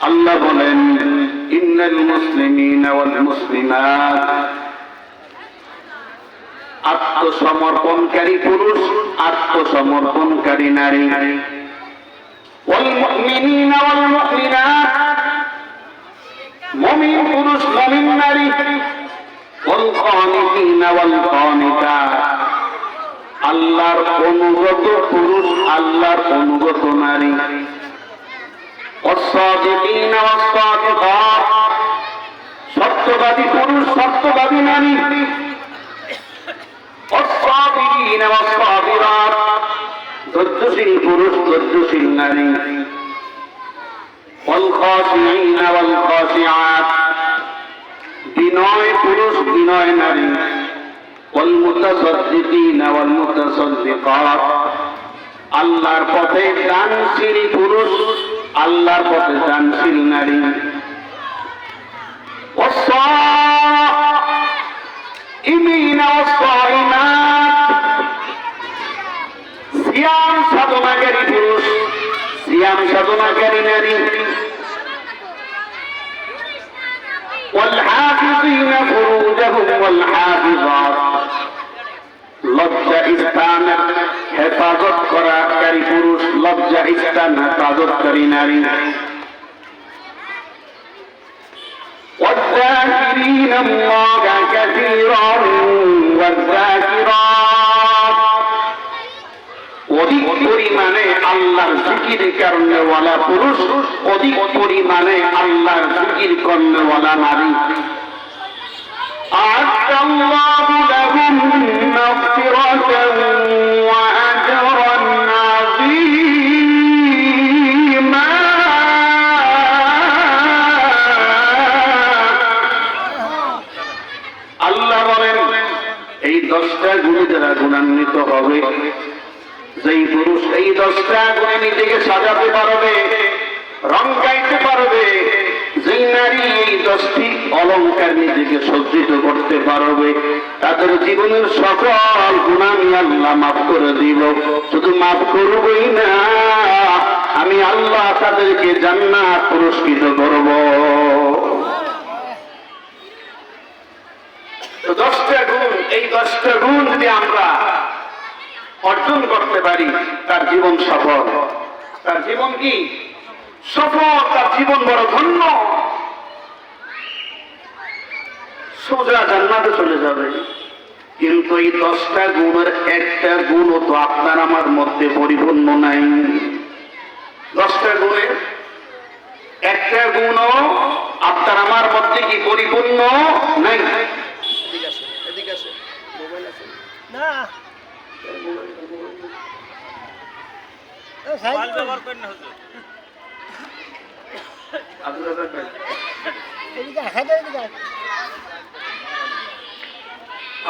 আল্লাহ বলেন ইন্নাল মুসলিমিনা ওয়াল মুসলিমাত, আত্মসমর্পণকারী পুরুষ, আত্মসমর্পণকারী নারী, ওয়াল মুমিনিনা ওয়াল মুমিনাত, মুমিন পুরুষ মুমিন নারী, ওয়াল কানিতিনা ওয়াল কানিতাত, আল্লাহর অনুগত পুরুষ, আল্লাহর অনুগত নারী, ওয়াস-সাদিকিনা ওয়াস-সাদিকাত, সত্যবাদী পুরুষ, সত্যবাদী নারী, ওয়াস-সাবিরিনা ওয়াস-সাবিরাত, ধৈর্যশীল পুরুষ, ধৈর্যশীল নারী, ওয়াল-খাশিঈনা ওয়াল-খাশিআত, বিনয় পুরুষ, বিনয় নারী, ওয়াল-মুতাসাদ্দিকিনা ওয়াল-মুতাসাদ্দিকাত, আল্লাহর পথে দানশীল পুরুষ, আল্লাহর পথে দানশীল নারী, ওয়াস-সাইমিনা ওয়াস-সাইমাত, সিয়াম সাধনাকারী পুরুষ, সিয়াম সাধনাকারী নারী, ওয়াল-হাফিযিনা ফুরুজাহুম ওয়াল-হাফিযাত, লজ্জা স্থানের হেফাজত করাকারী পুরুষ, লজ্জা স্থান হেফাজতকারী নারী, والذاكرين الله كثيرا والذاكرات, অধিক পরিমাণে আল্লাহর জিকির করনেওয়ালা পুরুষ, অধিক পরিমাণে আল্লাহর জিকির করনেওয়ালা নারী। أعد الله لهم مغفرة وأجرا عظيما। আল্লাহ বলেন এই 10টা গুণে যারা গুণান্বিত হবে, যেই পুরুষ এই 10টা গুণে নিজেকে সাজাতে পারবে, রং গাইতে পারবে, যেই নারী এই 10টি অলঙ্কার নিজেকে সজ্জিত করতে পারবে, তাদের জীবনের সকল গুনাহ আমি আল্লাহ মাফ করে দিব। শুধু মাফ করবই না, আমি আল্লাহ তাদেরকে জান্নাত পুরস্কৃত করব। তো 10টা গুণ, এই 10টা গুণ যদি আমরা অর্জন করতে পারি, তার জীবন সফল। তার জীবন কি সফল, তার জীবন বড় ধন্য, সোজা জান্নাতে চলে যাবে। কিন্তু এই 10টা গুণের একটা গুণও তো আপনার আমার মধ্যে পরিপূর্ণ নাই। 10টা গুণের একটা গুণও আপনার আমার মধ্যে কি পরিপূর্ণ নাই? না,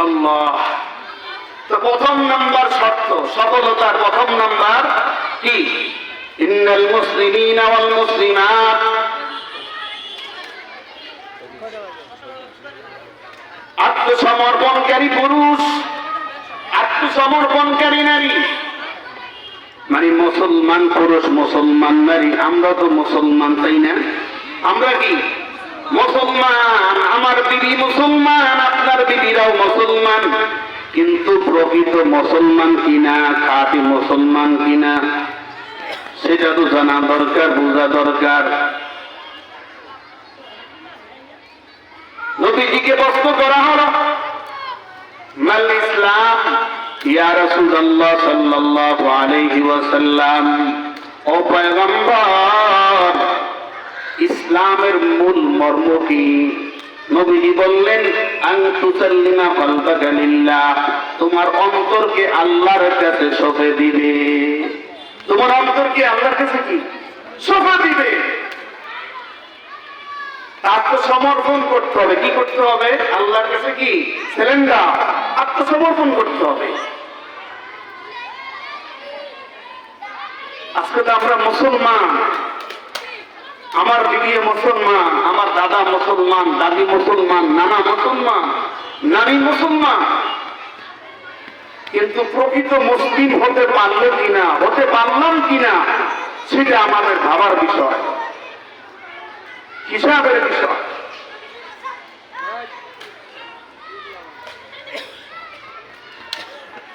আল্লাহ। তো প্রথম নাম্বার শর্ত, সফলতার প্রথম নাম্বার কি? ইন্নাল মুসলিমিনা ওয়াল মুসলিমাত, আত্মসমর্পণকারী পুরুষ, আত্মসমর্পণকারী নারী, মানে মুসলমান পুরুষ, মুসলমান নারী। আমরা তো মুসলমান, তাই না? আমরা কি মুসলমান? আমার বিবি মুসলমান, আপনার বিবিরাও মুসলমান, কিন্তু প্রকৃত মুসলমান কিনা, খাঁটি মুসলমান কিনা, সেটা তো জানা দরকার, বোঝা দরকার। নবীজিকে প্রশ্ন করা হলো, মাল ইসলাম ইয়া রাসূলুল্লাহ সাল্লাল্লাহু আলাইহি ওয়াসাল্লাম, ও পয়গম্বর, ইসলামের মূল মর্ম কি? নবীজি বললেন, আন তুসাল্লিমা কলবাকা লিল্লাহ, তোমার অন্তরকে আল্লাহর কাছে সঁপে দিবে। তোমার অন্তরকে আল্লাহর কাছে কি সঁপে দিবে? আত্মসমর্পণ করতে হবে। কি করতে হবে? আল্লাহর কাছে কি সিলিন্ডার, আত্মসমর্পণ করতে হবে। আজকে তো আমরা মুসলমান, আমার বিবি মুসলমান, আমার দাদা মুসলমান, দাদি মুসলমান, নানা মুসলমান, নারী মুসলমান, কিন্তু প্রকৃত মুসলিম হতে পারলো কিনা, হতে পারলাম কিনা, সেটা আমাদের ভাবার বিষয়। হিসাবের বিষয়।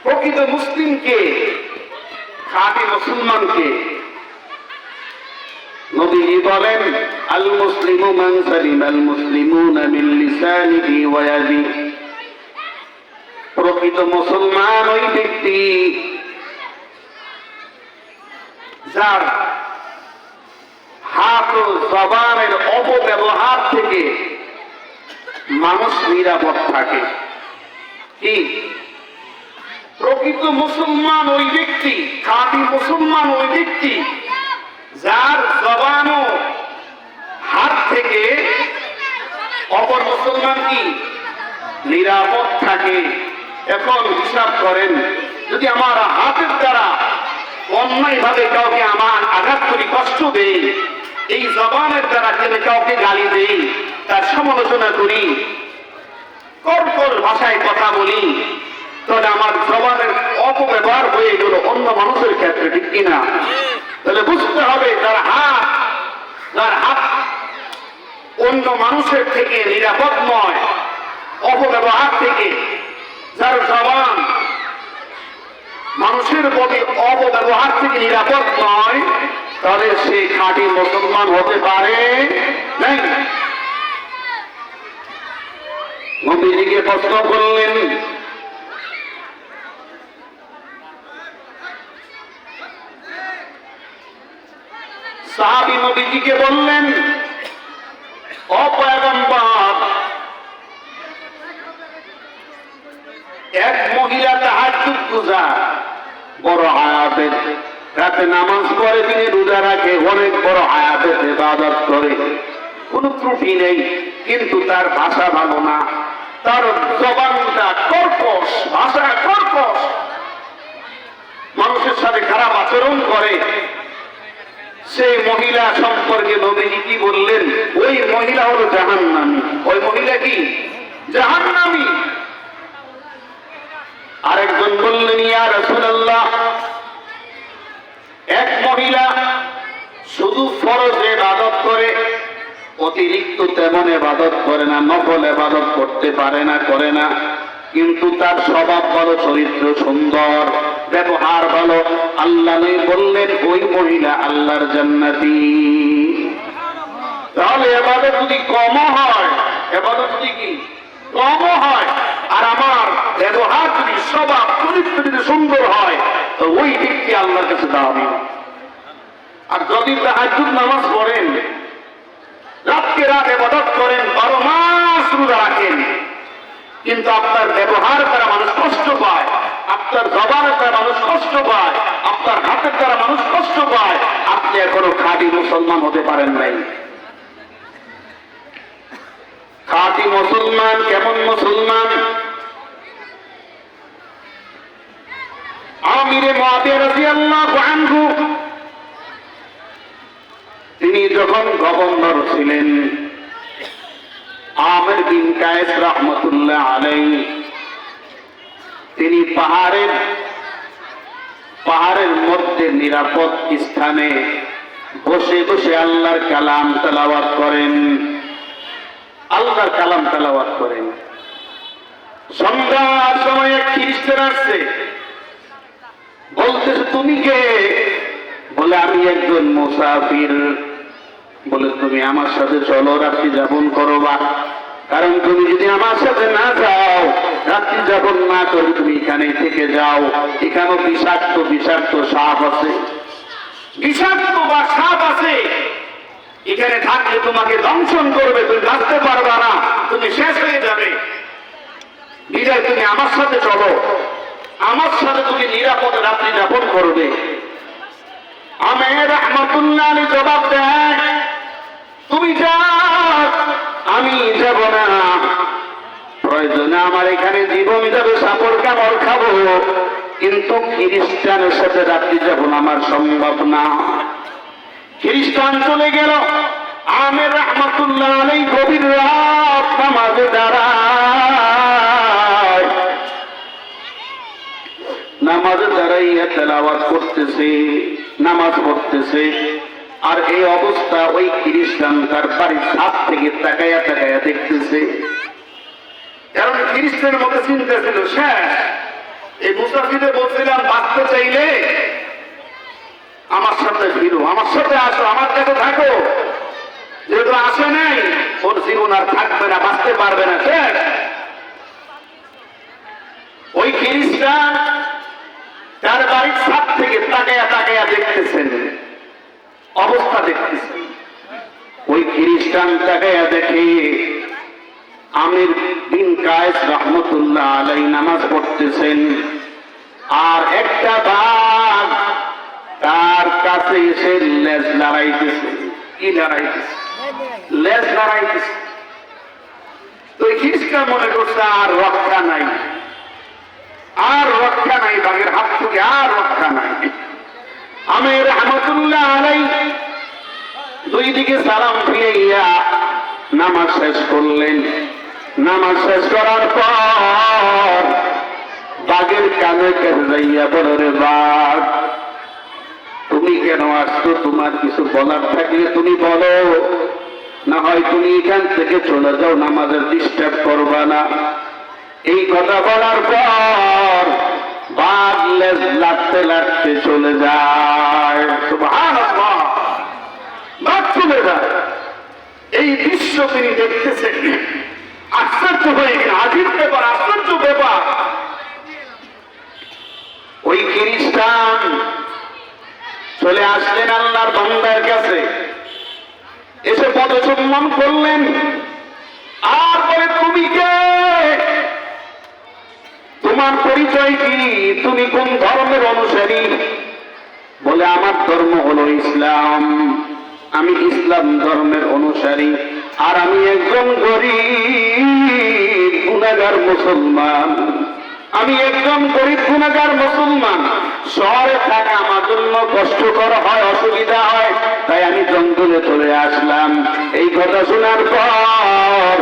প্রকৃত মুসলিমকে, খাঁটি মুসলমানকে নবীজি বলেন, আল মুসলিমু মান সালিমাল মুসলিমুনা মিন লিসানিহি ওয়া ইয়াদিহি। প্রকৃত মুসলমান ওই ব্যক্তি যার হাত ও জবানের অপব্যবহার থেকে মানুষ নিরাপদ থাকে। কি? প্রকৃত মুসলমান ওই ব্যক্তি, খাঁটি মুসলমান ওই ব্যক্তি যার জবান ও হাত থেকে অপর মুসলমান কি নিরাপদ থাকে। এখন হিসাব করেন, যদি আমার হাতের দ্বারা অন্যায় ভাবে কাউকে আমার আঘাত করি, কষ্ট দেই, এই জবানের দ্বারা যদি কাউকে গালি দেই, তার সমালোচনা করি, কর্কর ভাষায় কথা বলি, তাহলে আমার জবানের অপব্যবহার হয়ে গেল অন্য মানুষের ক্ষেত্রে, ঠিক কিনা? তাহলে বুঝতে হবে যার হাত অন্য মানুষের থেকে নিরাপদ নয়, অপব্যবহার থেকে, যার জবান মানুষের প্রতি অপব্যবহার থেকে নিরাপদ নয়, তাহলে সে খাঁটি মুসলমান হতে পারে নাই। নবীজিকে প্রশ্ন করলেন, সাহাবী নবীজিকে বললেন, ও পয়গম্বর, এক মহিলা তাহাজ্জুদ গুজার, বড় আয়াতের রাতে নামাজ পড়ে, তিনি রোজা রাখে, অনেক বড় আয়াতের ইবাদত করে, কোনো ত্রুটি নেই, কিন্তু তার ভাষা ভালো না, তার জবানটা কর্কশ, ভাষা কর্কশ, মানুষের সাথে খারাপ আচরণ করে। সেই মহিলা সম্পর্কে নবীজি কি বললেন? ওই মহিলা হলো জাহান্নামী। ওই মহিলা কি? জাহান্নামী। আরেকজন বললেন, ইয়া রাসূলুল্লাহ, এক মহিলা শুধু ফরজ ইবাদত করে, অতিরিক্ত তেমন ইবাদত করে না, নফল ইবাদত করতে পারে না, করে না, কিন্তু তার স্বভাব ভালো, চরিত্র সুন্দর, ব্যবহার ভালো। আল্লাহ নবী বললেন, ওই মহিলা আল্লাহর জান্নাতি। তাহলে ইবাদত যদি কম হয়, ইবাদত যদি কি কম হয়, আর আমার ব্যবহার যদি, স্বভাব চরিত্র যদি সুন্দর হয়, তো ওই ব্যক্তি আল্লাহর কাছে দামি। আর যদি তাহাজ্জুদ নামাজ পড়েন, রাতকে রাত ইবাদত করেন, 12 মাস রোজা রাখেন, কিন্তু আপনার ব্যবহার দ্বারা মানুষ কষ্ট পায়, আপনার জবানের দ্বারা মানুষ কষ্ট পায়, আপনার হাতের দ্বারা মানুষ কষ্ট পায়, আপনি এখনো খাঁটি মুসলমান হতে পারেন নাই। খাঁটি মুসলমান কেমন মুসলমান? আমিরে মুআবিয়া রাদিয়াল্লাহু আনহু, তিনি যখন গভর্নর ছিলেন, আমির বিন কায়েস রাহমাতুল্লাহ আলাইহি, তিনি পাহাড়ের মধ্যে নিরাপদ স্থানে বসে বসে আল্লাহর কালাম তেলাওয়াত করেন, আল্লাহর কালাম তেলাওয়াত করেন। সন্ধ্যার সময় এক খ্রিস্টান আসছে, বলতেছে, তুমি কে? বলে, আমি একজন মুসাফির। বলে, তুমি আমার সাথে চলো, রাত্রি যাপন করবা, কারণ তুমি যদি আমার সাথে না যাও, রাত্রি যাপন না করে তুমি এখানেই থেকে যাও, এখানেও বিষাক্ত সাপ আছে, বিষাক্ত বা সাপ আছে, এখানে থাকলে তোমাকে দংশন করবে, তুমি বাঁচতে পারবা না, তুমি শেষ হয়ে যাবে। বিদায় তুমি আমার সাথে চলো, আমার সাথে তুমি নিরাপদে রাত্রি যাপন করবে। আমির রাহমাতুল্লাহ আলাইহি জবাব দেয়, তুমি যাও, আমি যাব না, প্রয়োজনে আমার এখানে জীবন যাবে, সাপর কামড় খাবো, কিন্তু খ্রিস্টানের সাথে রাত্রি যাপন আমার সম্ভব না। খ্রিস্টান চলে গেল, আমির রাহমাতুল্লাহ আলাইহি গভীর রাত নামাজে দাঁড়ায়, নামাজে দাঁড়াইয়া তেলাওয়াত করতেছে, নামাজ পড়তেছে। আর এই অবস্থা ওই খ্রিস্টান তার বাড়ির ছাদ থেকে তাকাইয়া তাকাইয়া দেখতেছে। কারণ খ্রিস্টানের মধ্যে চিন্তা ছিল শেষ। এই মুসাফিরে বলছিলাম বাঁচতে চাইলে আমার সাথে ফিরো, আমার সাথে আসো, আমার কাছে থাকো। যেহেতু আসে নাই, ওর জীবন আর থাকবে না, বাঁচতে পারবে না, শেষ। ওই খ্রিস্টান তার বাড়ির ছাদ থেকে তাকাইয়া তাকাইয়া দেখতেছেন, অবস্থা দেখতেছেন। ওই খ্রিস্টান তাকাইয়া দেখে আমির বিন কায়েস রহমতুল্লাহ আলাই নামাজ পড়তেছেন, আর একটা বাঘ তার কাছে এসে লেজ লড়াইতেছে। কি লড়াইতেছে? লেজ লড়াইতেছে। তো খ্রিস্টান মনে করছে আর রক্ষা নাই, আর রক্ষা নাই, বাঘের হাত থেকে আর রক্ষা নাই। আমির রহমতুল্লাহ আলাই দুই দিকে সালাম ফিরাইয়া নামাজ শেষ করলেন। নামাজ শেষ করার পর বাঘের কানে কাছে যাইয়া বলো, রে বাঘ, তুমি কেন আসছো? তোমার কিছু বলার থাকলে তুমি বলো, না হয় তুমি এখান থেকে চলে যাও, নামাজের ডিস্টার্ব করবা না। এই কথা বলার পর বাঘ লেজ লাড়তে লাড়তে চলে যায়। সুবহানাল্লাহ, বাঘ চলে যায়। এই দৃশ্য তিনি দেখতেছেন, আশ্চর্য হয়ে গেলেন। আজিব ব্যাপার, আশ্চর্য ব্যাপার। ওই খ্রিস্টান চলে আসলেন আল্লাহর বান্দার কাছে, এসে পদচুম্বন করলেন আর বলে, তুমি কে? তোমার পরিচয় কি? তুমি কোন ধর্মের অনুসারী? বলে, আমার ধর্ম হলো ইসলাম, আমি ইসলাম ধর্মের অনুসারী, আর আমি একজন গরীব গুনাহগার মুসলমান। আমি একজন গরীব গুনাহগার মুসলমান। শহরে থাকা আমার জন্য কষ্টকর হয়, অসুবিধা হয়, তাই আমি জঙ্গলে চলে আসলাম। এই কথা শোনার পর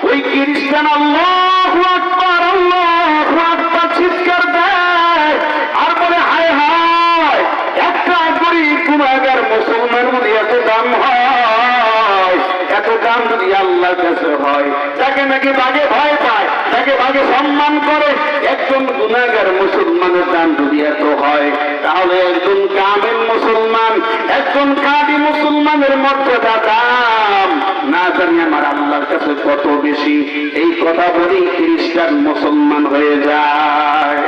ওই খ্রিস্টান আল্লাহু আকবার, আল্লাহু আকবার চিৎকার দেয় আর বলে, হায় হায়, একটা গরীব গুনাহগার মুসলমান যদি এত দাম হয়, এত দাম যদি আল্লাহর কাছে হয়, তাকে নাকি বাঘে ভয় পায়, তাকে বাঘে সম্মান করে, একজন গুনাহগার মুসলমানের দাম যদি এত হয়, তাহলে একজন কামেল মুসলমান, একজন কাদি মুসলমানের মর্যাদা দাম না জানি আমার আল্লাহর কাছে কত বেশি। এই কথা বলেই খ্রিস্টান মুসলমান হয়ে যায়।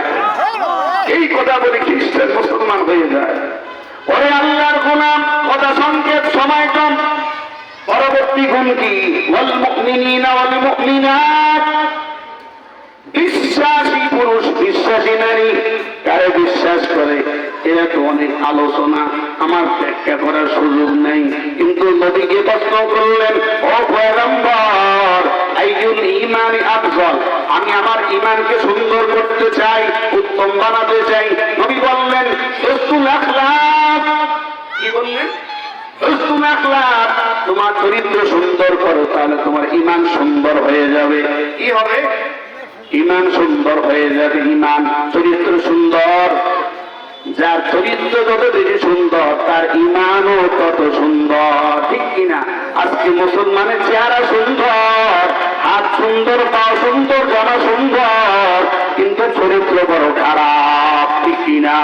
এই কথা বলে খ্রিস্টান মুসলমান হয়ে যায়। ওরে আল্লাহর গোলাম, কথা সংক্ষেপ, সময় কম। পরবর্তী গুণ কি? ওয়াল মুমিনিনা ওয়াল মুমিনাত, বিশ্বাসী পুরুষ, বিশ্বাসী নারী কারে বিশ্বাস করে, এরা তো অনেক আলোচনা, আমার ব্যাখ্যা করার সুযোগ নেই। কিন্তু নবীকে প্রশ্ন করলেন, ও পয়গম্বর, আইয়ুল ঈমানি আফজল, আমি আমার ঈমানকে সুন্দর করতে চাই, উত্তম বানাতে চাই। নবী বললেন, হুসনুল আখলাক। কি বললেন? হুসনুল আখলাক। তোমার চরিত্র সুন্দর করো, তাহলে তোমার ঈমান সুন্দর হয়ে যাবে। কি হবে? ঈমান সুন্দর হয়ে যাবে। ঈমান, চরিত্র সুন্দর। যার চরিত্র যত বেশি সুন্দর, তার ঈমানও তত সুন্দর। ঠিক কিনা? আজকে মুসলমানের চেহারা সুন্দর, হাত সুন্দর, পা সুন্দর, জামা সুন্দর, কিন্তু চরিত্র বড় খারাপ। ঠিক কিনা?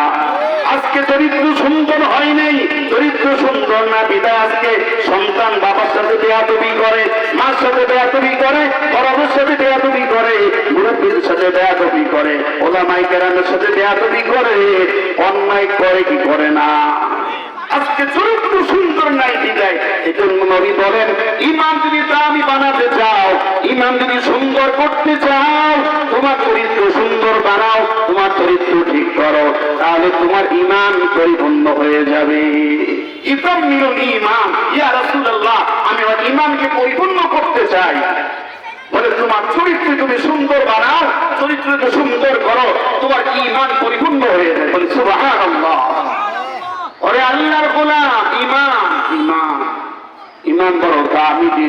আজকে চরিত্র সুন্দর হয় নাই, চরিত্র সুন্দর না বিদায় আজকে সন্তান বাবার সাথে বেয়াদবি করে, মার সাথে বেয়াদবি করে, বড়দের সাথে বেয়াদবি করে, মুরব্বীর সাথে বেয়াদবি করে, ওলামায়ে কেরামের সাথে বেয়াদবি করে, অন্যায় করে কি করে না? আজকে চরিত্র সুন্দর নাই বিদায়। এজন্য নবী বলেন, ঈমান যদি দামি বানাতে চাও, ঈমান যদি সুন্দর করতে চাও, তোমার চরিত্র সুন্দর বানাও, তোমার চরিত্র ঠিক করো, তাহলে তোমার ঈমান পরিপূর্ণ হয়ে যাবে। ইতাম্মিলুল ঈমান, ইয়া রাসূলুল্লাহ, আমি আমার ঈমানকে পরিপূর্ণ করতে চাই। বলে, তোমার চরিত্র তুমি সুন্দর বানাও, চরিত্রকে সুন্দর করো, তোমার ঈমান পরিপূর্ণ হয়ে যাবে। বলে, সুবহানাল্লাহ। ওরে আল্লাহর গোলাম, ঈমান, ঈমান, ঈমান বড় দামি।